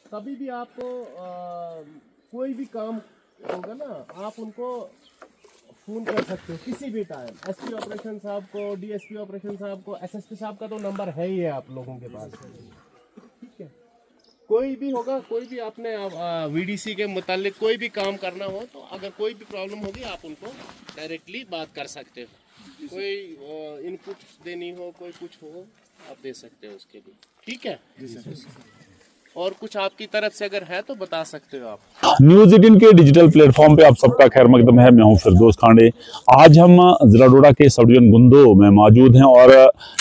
कभी भी आपको कोई भी काम होगा ना, आप उनको फ़ोन कर सकते हो किसी भी टाइम। एसपी ऑपरेशन साहब को, डीएसपी ऑपरेशन साहब को, एसएसपी साहब का तो नंबर है ही है आप लोगों के पास, ठीक है। कोई भी होगा, कोई भी आपने वीडीसी के मुतालिक कोई भी काम करना हो तो अगर कोई भी प्रॉब्लम होगी आप उनको डायरेक्टली बात कर सकते हो। कोई इनपुट देनी हो, कोई कुछ हो, आप दे सकते हो उसके लिए, ठीक है जी सर। और कुछ आपकी तरफ से अगर है तो बता सकते हो आप। न्यूज़ 18 के डिजिटल प्लेटफॉर्म पे आप सबका खैर मकदम है। मैं हूं फिरदौस खांडे। आज हम जिला डोडा के सब डिवीजन गुंदो में मौजूद हैं और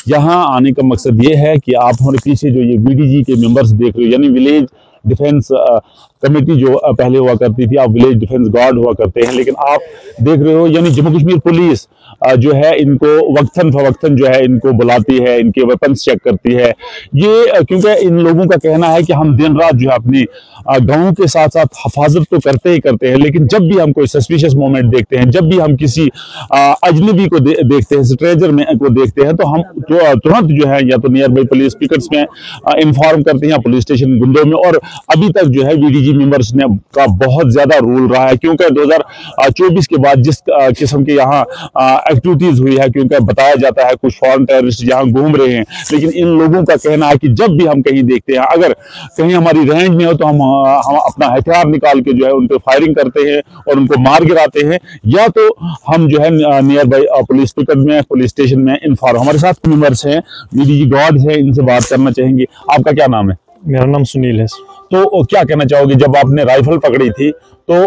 यहां आने का मकसद ये है कि आप हमारे पीछे जो ये वीडीजी के मेंबर्स देख रहे हो, यानी विलेज डिफेंस कमेटी जो पहले हुआ करती थी, आप विलेज डिफेंस गार्ड हुआ करते हैं, लेकिन आप देख रहे हो यानी जम्मू कश्मीर पुलिस जो है इनको वक्तन फवक्तन जो है इनको बुलाती है, इनके वेपन्स चेक करती है। ये क्योंकि इन लोगों का कहना है कि हम दिन रात जो है अपनी गाँव के साथ साथ हिफाजत तो करते ही करते हैं, लेकिन जब भी हम कोई सस्पिशियस मोमेंट देखते हैं, जब भी हम किसी अजनबी को देखते हैं, स्ट्रेंजर में को देखते हैं, तो हम तुरंत जो है या तो नियर बाई पुलिस पिकेट्स में इन्फॉर्म करते हैं, पुलिस स्टेशन गुंदो में। और अभी तक जो है वीडीजी मेंबर्स ने का बहुत ज्यादा रोल रहा है, क्योंकि 2024 के बाद जिस किस्म के यहाँ एक्टिविटीज हुई है, क्योंकि बताया जाता है कुछ फॉरेन टेररिस्ट यहाँ घूम रहे हैं, लेकिन इन लोगों का कहना है कि जब भी हम कहीं देखते हैं, अगर कहीं हमारी रेंज में हो तो हम अपना हथियार निकाल के जो है उन पे फायरिंग करते हैं और उनको मार गिराते हैं, या तो हम जो है नियर बाई पुलिस पिकेट में, पुलिस स्टेशन में इन्फॉर्म। हमारे साथ मेंबर्स हैं, वीडीजी गार्ड है, इनसे बात करना चाहेंगे। आपका क्या नाम है? मेरा नाम सुनील है। तो क्या कहना चाहोगे, जब आपने राइफल पकड़ी थी तो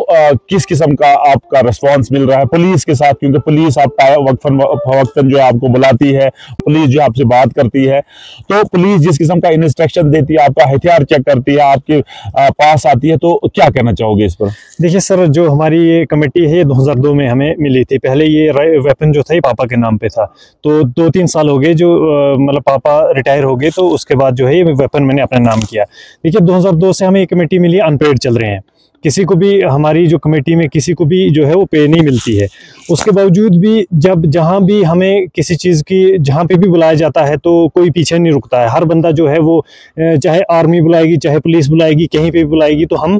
किस किस्म का आपका रिस्पांस मिल रहा है पुलिस के साथ? क्योंकि पुलिस आप वक्तन जो है आपको बुलाती है, पुलिस जो आपसे बात करती है, तो पुलिस जिस किस्म का इंस्ट्रक्शन देती है, आपका हथियार चेक करती है, आपके पास आती है, तो क्या कहना चाहोगे इस पर? देखिए सर, जो हमारी ये कमेटी है 2002 में हमें मिली थी। पहले ये वेपन जो था ये पापा के नाम पे था, तो 2-3 साल हो गए जो मतलब पापा रिटायर हो गए, तो उसके बाद जो है ये वेपन मैंने अपना नाम किया। देखिए 2002 से हमें ये कमेटी मिली, अनपेड चल रहे हैं, किसी को भी हमारी जो कमेटी में किसी को भी जो है वो पे नहीं मिलती है। उसके बावजूद भी जब जहाँ भी हमें किसी चीज़ की जहाँ पे भी बुलाया जाता है तो कोई पीछे नहीं रुकता है। हर बंदा जो है वो चाहे आर्मी बुलाएगी, चाहे पुलिस बुलाएगी, कहीं पे भी बुलाएगी तो हम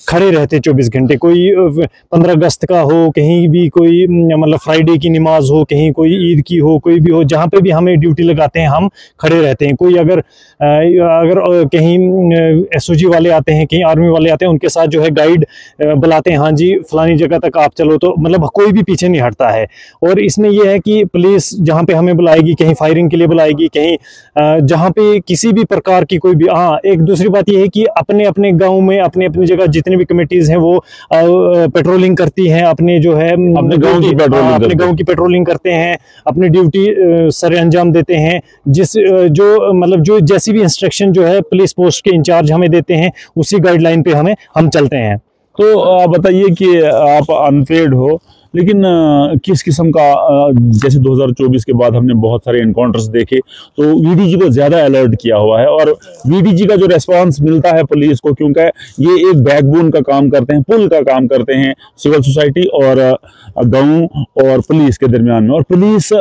खड़े रहते 24 घंटे। कोई 15 अगस्त का हो, कहीं भी कोई मतलब फ्राइडे की नमाज हो, कहीं कोई ईद की हो, कोई भी हो, जहाँ पे भी हमें ड्यूटी लगाते हैं हम खड़े रहते हैं। कोई अगर कहीं एसओजी वाले आते हैं, कहीं आर्मी वाले आते हैं, उनके साथ जो है गाइड बुलाते हैं, हाँ जी फलानी जगह तक आप चलो, तो मतलब कोई भी पीछे नहीं हटता है। और इसमें यह है कि पुलिस जहाँ पे हमें बुलाएगी, कहीं फायरिंग के लिए बुलाएगी, कहीं जहाँ पे किसी भी प्रकार की कोई भी, हाँ एक दूसरी बात यह है कि अपने अपने गांव में अपनी अपनी जगह जितनी भी कमेटीज हैं वो पेट्रोलिंग करती हैं, अपने जो है अपने गाँव की पेट्रोलिंग करते हैं, अपनी ड्यूटी सर अंजाम देते हैं। जो मतलब जो जैसी भी इंस्ट्रक्शन जो है पुलिस पोस्ट के इंचार्ज हमें देते हैं, उसी गाइडलाइन पे हम चलते हैं। तो आप बताइए कि आप अनपेड हो, लेकिन किस किस्म का जैसे 2024 के बाद हमने बहुत सारे एनकाउंटर्स देखे, तो वीडीजी को ज़्यादा अलर्ट किया हुआ है और वीडीजी का जो रेस्पॉन्स मिलता है पुलिस को, क्योंकि ये एक बैकबोन का काम करते हैं, पुल का काम करते हैं सिविल सोसाइटी और गाँव और पुलिस के दरमियान में। और पुलिस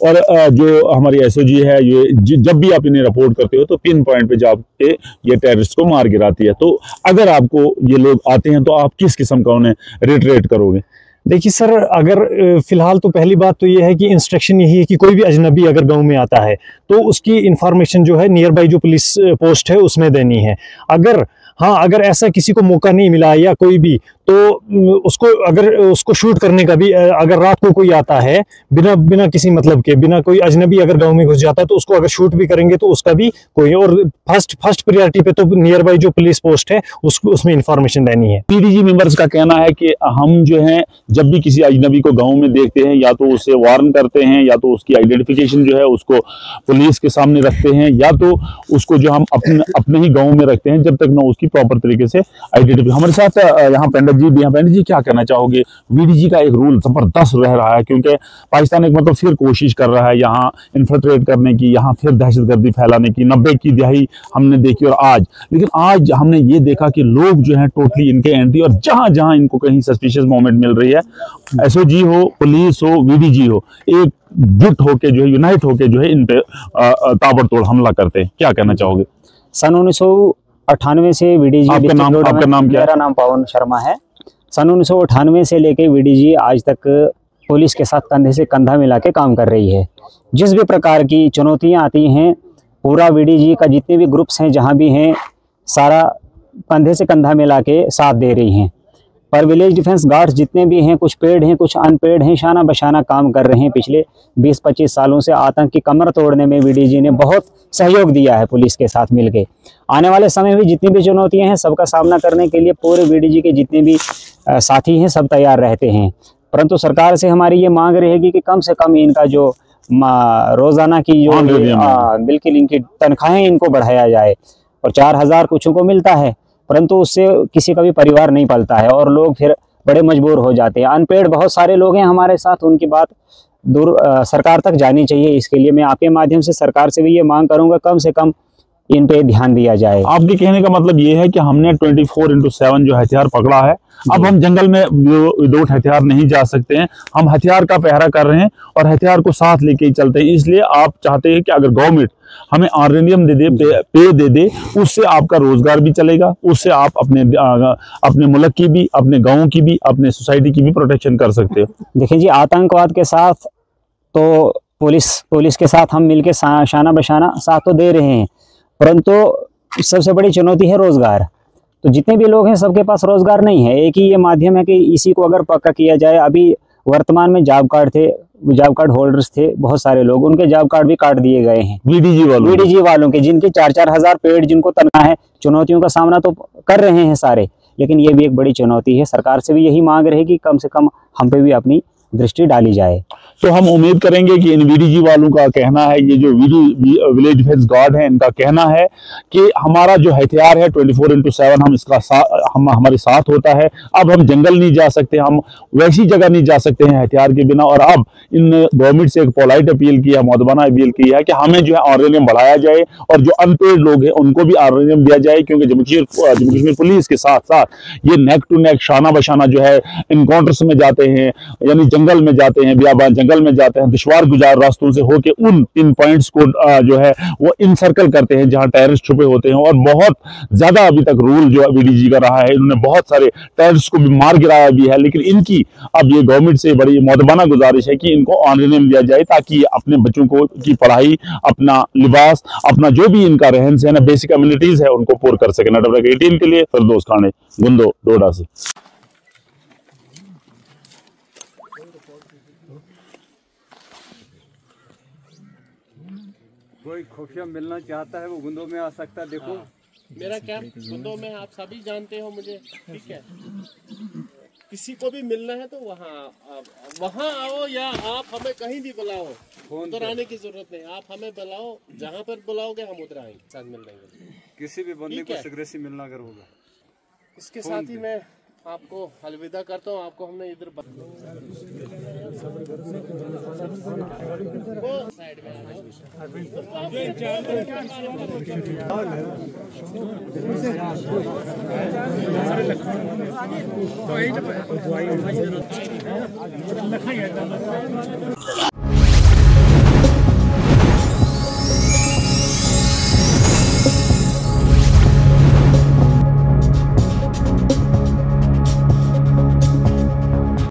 और जो हमारी एसओजी है, ये जब भी आप इन्हें रिपोर्ट करते हो तो पिन पॉइंट पे जाके ये टेररिस्ट को मार गिराती है। तो अगर आपको ये लोग आते हैं तो आप किस किस्म का उन्हें रेट करोगे? देखिए सर, अगर फिलहाल तो पहली बात तो ये है कि इंस्ट्रक्शन यही है कि कोई भी अजनबी अगर गांव में आता है तो उसकी इंफॉर्मेशन जो है नियर बाई जो पुलिस पोस्ट है उसमें देनी है। अगर ऐसा किसी को मौका नहीं मिला या कोई भी, तो उसको शूट करने का भी, अगर रात को कोई आता है बिना किसी मतलब के, बिना कोई अजनबी अगर गांव में घुस जाता है तो उसको अगर शूट भी करेंगे तो उसका भी कोई, और फर्स्ट प्रायोरिटी पे तो नियर बाई जो पुलिस पोस्ट है उसमें इंफॉर्मेशन देनी है। पीडीजी मेंबर्स का कहना है कि हम जो है जब भी किसी अजनबी को गाँव में देखते हैं, या तो उसे वार्न करते हैं, या तो उसकी आइडेंटिफिकेशन जो है उसको पुलिस के सामने रखते हैं, या तो उसको जो हम अपने ही गाँव में रखते हैं जब तक ना उसकी प्रॉपर तरीके से आइडेंटिफिकेशन। हमारे साथ यहाँ पंडित जी भी हैं। पंडित जी, क्या कहना चाहोगे? वीडीजी का एक रूल जबरदस्त रह रहा है, क्योंकि पाकिस्तान एक मतलब फिर कोशिश कर रहा है यहाँ इन्फिल्ट्रेट करने की, यहाँ फिर दहशतगर्दी फैलाने की। 90 की दहाई हमने देखी और आज, लेकिन आज हमने ये देखा कि लोग जो है टोटली इनके एंटी, और जहां जहां इनको कहीं सस्पिशियस मोमेंट मिल रही है, एसओजी हो, पुलिस हो, वीडीजी हो, एक जुट होके जो है, यूनाइट होके जो है इन पे ताबड़तोड़ हमला करते हैं। क्या कहना चाहोगे? सन 98 से वीडीजी आपका नाम क्या है? मेरा नाम पवन शर्मा है। सन 1998 से लेके वीडीजी आज तक पुलिस के साथ कंधे से कंधा मिला के काम कर रही है। जिस भी प्रकार की चुनौतियां आती हैं, पूरा वीडीजी का जितने भी ग्रुप्स हैं जहां भी हैं, सारा कंधे से कंधा मिला के साथ दे रही हैं। पर विलेज डिफेंस गार्ड्स जितने भी हैं, कुछ पेड हैं कुछ अनपेड हैं, शाना बशाना काम कर रहे हैं। पिछले 20-25 सालों से आतंक की कमर तोड़ने में वीडीजी ने बहुत सहयोग दिया है पुलिस के साथ मिलके। आने वाले समय में जितनी भी चुनौतियां हैं, सबका सामना करने के लिए पूरे वीडीजी के जितने भी साथी हैं सब तैयार रहते हैं। परंतु सरकार से हमारी ये मांग रहेगी कि कम से कम इनका जो रोज़ाना की जो बिल्कुल इनकी तनख्वाहें इनको बढ़ाया जाए। और 4000 कुछ को मिलता है, परंतु उससे किसी का भी परिवार नहीं पलता है और लोग फिर बड़े मजबूर हो जाते हैं। अनपेड बहुत सारे लोग हैं हमारे साथ, उनकी बात दूर सरकार तक जानी चाहिए। इसके लिए मैं आपके माध्यम से सरकार से भी ये मांग करूंगा, कम से कम इन पे ध्यान दिया जाए। आपके कहने का मतलब ये है कि हमने 24/7 जो हथियार पकड़ा है, अब हम जंगल में विदाउट हथियार नहीं जा सकते हैं। हम हथियार का पहरा कर रहे हैं और हथियार को साथ लेके ही चलते हैं। इसलिए आप चाहते हैं कि अगर गवर्नमेंट हमें आर्रेनियम दे दे, पे दे दे, उससे आपका रोजगार भी चलेगा, उससे आप अपने मुल्क की भी, अपने गाँव की भी, अपने सोसाइटी की भी प्रोटेक्शन कर सकते हो। देखिए जी, आतंकवाद के साथ तो पुलिस के साथ हम मिलके शाना बशाना साथ तो दे रहे हैं, परंतु सबसे बड़ी चुनौती है रोजगार। तो जितने भी लोग हैं सबके पास रोजगार नहीं है। एक ही ये माध्यम है कि इसी को अगर पक्का किया जाए। अभी वर्तमान में जॉब कार्ड होल्डर्स थे बहुत सारे लोग, उनके जॉब कार्ड भी काट दिए गए हैं वीडीजी वालों के, जिनके 4-4 हज़ार पेड जिनको तनख्वाह है। चुनौतियों का सामना तो कर रहे हैं सारे, लेकिन ये भी एक बड़ी चुनौती है। सरकार से भी यही मांग रही कि कम से कम हम पे भी अपनी दृष्टि डाली जाए। तो हम उम्मीद करेंगे कि इन वीडीजी वालों का कहना है, ये जो विलेज डिफेंस गार्ड है, इनका कहना है कि हमारा जो हथियार है 24/7 हम हमारे साथ होता है। अब हम जंगल नहीं जा सकते, हम वैसी जगह नहीं जा सकते हैं हथियार के बिना। और अब इन गवर्नमेंट से एक पोलाइट अपील की है, मुअद्दबाना अपील की है कि हमें जो है आर्रेनियम बढ़ाया जाए और जो अनपेड लोग हैं उनको भी आर्रेनियम दिया जाए, क्योंकि जम्मू कश्मीर पुलिस के साथ साथ ये नेक टू नेक शाना बशाना जो है इनकाउंटर्स में जाते हैं, यानी जंगल में जाते हैं, बियाबान जंगल में जाते हैं, दुश्वार गुजार रास्तों से होके उन इन पॉइंट्स को जो है वो इनसर्कल करते हैं जहां टेररिस्ट छुपे होते हैं। और बहुत ज्यादा अभी तक रूल जो वीडीजी का रहा है, इन्होंने बहुत सारे टेररिस्ट को भी मार गिराया भी है। लेकिन इनकी अब ये गवर्नमेंट से बड़ी मुअद्दबाना गुजारिश है कि इनको आर्रेनियम दिया जाए, ताकि अपने बच्चों को की पढ़ाई, अपना लिबास, अपना जो भी इनका रहन सहन है, बेसिक कम्युनिटीज है, उनको पूर्ण कर सके। नेटवर्क 18 के लिए फिरदौस खाने, गुंदो, डोडा से। कोई खुफिया मिलना चाहता है वो गुंदों में आ सकता है। देखो मेरा कैंप गुंदो में, आप सभी जानते हो मुझे, ठीक है। किसी को भी मिलना है तो वहाँ आओ, या आप हमें कहीं भी बुलाओ, उधर आने की जरूरत नहीं। आप हमें बुलाओ, जहाँ पर बुलाओगे हम उधर आएंगे, साथ मिल लेंगे। किसी भी बंदे को सिगरेसी मिलना अगर होगा, इसके साथ ही मैं आपको अलविदा करता हूँ। आपको हमने इधर साइड में